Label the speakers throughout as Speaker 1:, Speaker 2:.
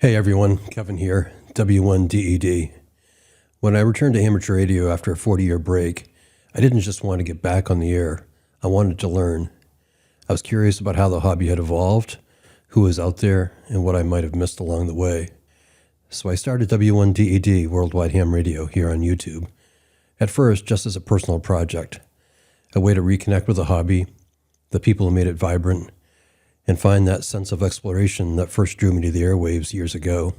Speaker 1: Hey everyone, Kevin here, W1DED. When I returned to amateur radio after a 40-year break, I didn't just want to get back on the air. I wanted to learn. I was curious about how the hobby had evolved, who was out there, and what I might have missed along the way. So I started W1DED, Worldwide Ham Radio, here on YouTube. At first, just as a personal project, a way to reconnect with the hobby, the people who made it vibrant, and find that sense of exploration that first drew me to the airwaves years ago.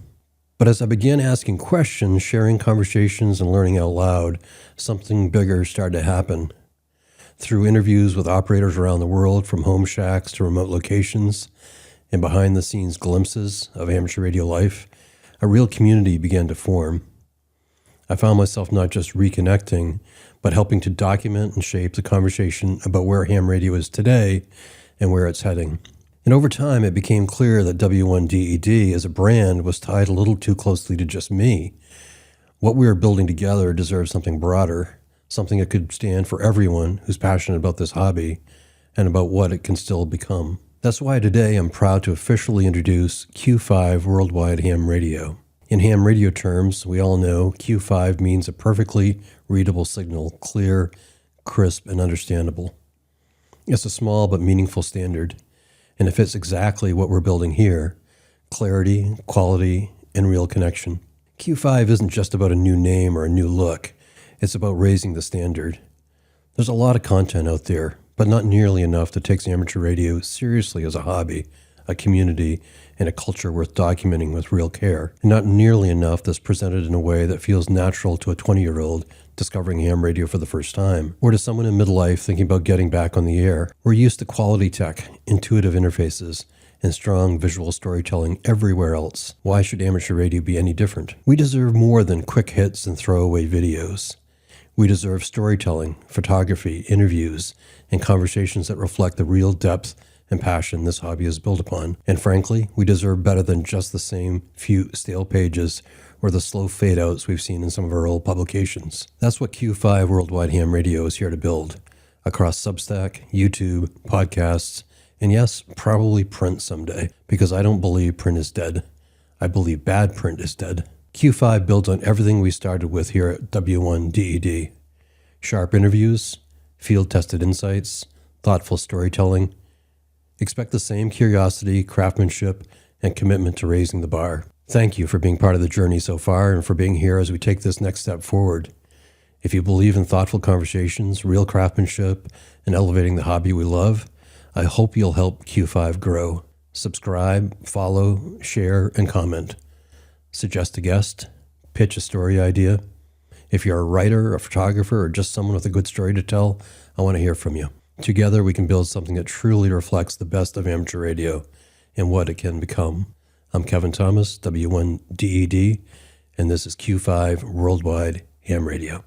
Speaker 1: But as I began asking questions, sharing conversations, and learning out loud, something bigger started to happen. Through interviews with operators around the world, from home shacks to remote locations, and behind-the-scenes glimpses of amateur radio life, a real community began to form. I found myself not just reconnecting, but helping to document and shape the conversation about where ham radio is today and where it's heading. And over time, it became clear that W1DED as a brand was tied a little too closely to just me. What we are building together deserves something broader, something that could stand for everyone who's passionate about this hobby and about what it can still become. That's why today I'm proud to officially introduce Q5 Worldwide Ham Radio. In ham radio terms, we all know Q5 means a perfectly readable signal, clear, crisp, and understandable. It's a small but meaningful standard. And it fits exactly what we're building here: clarity, quality, and real connection. Q5 isn't just about a new name or a new look. It's about raising the standard. There's a lot of content out there, but not nearly enough that takes amateur radio seriously as a hobby, a community, and a culture worth documenting with real care. And not nearly enough that's presented in a way that feels natural to a 20-year-old discovering ham radio for the first time, or to someone in midlife thinking about getting back on the air. We're used to quality tech, intuitive interfaces, and strong visual storytelling everywhere else. Why should amateur radio be any different? We deserve more than quick hits and throwaway videos. We deserve storytelling, photography, interviews, and conversations that reflect the real depth and passion this hobby is built upon. And frankly, we deserve better than just the same few stale pages or the slow fade-outs we've seen in some of our old publications. That's what Q5 Worldwide Ham Radio is here to build, across Substack, YouTube, podcasts, and yes, probably print someday, because I don't believe print is dead. I believe bad print is dead. Q5 builds on everything we started with here at W1DED. Sharp interviews, field-tested insights, thoughtful storytelling. Expect the same curiosity, craftsmanship, and commitment to raising the bar. Thank you for being part of the journey so far and for being here as we take this next step forward. If you believe in thoughtful conversations, real craftsmanship, and elevating the hobby we love, I hope you'll help Q5 grow. Subscribe, follow, share, and comment. Suggest a guest, pitch a story idea. If you're a writer, a photographer, or just someone with a good story to tell, I want to hear from you. Together we can build something that truly reflects the best of amateur radio and what it can become. I'm K.Thomas, W1DED, and this is Q5 Worldwide Ham Radio.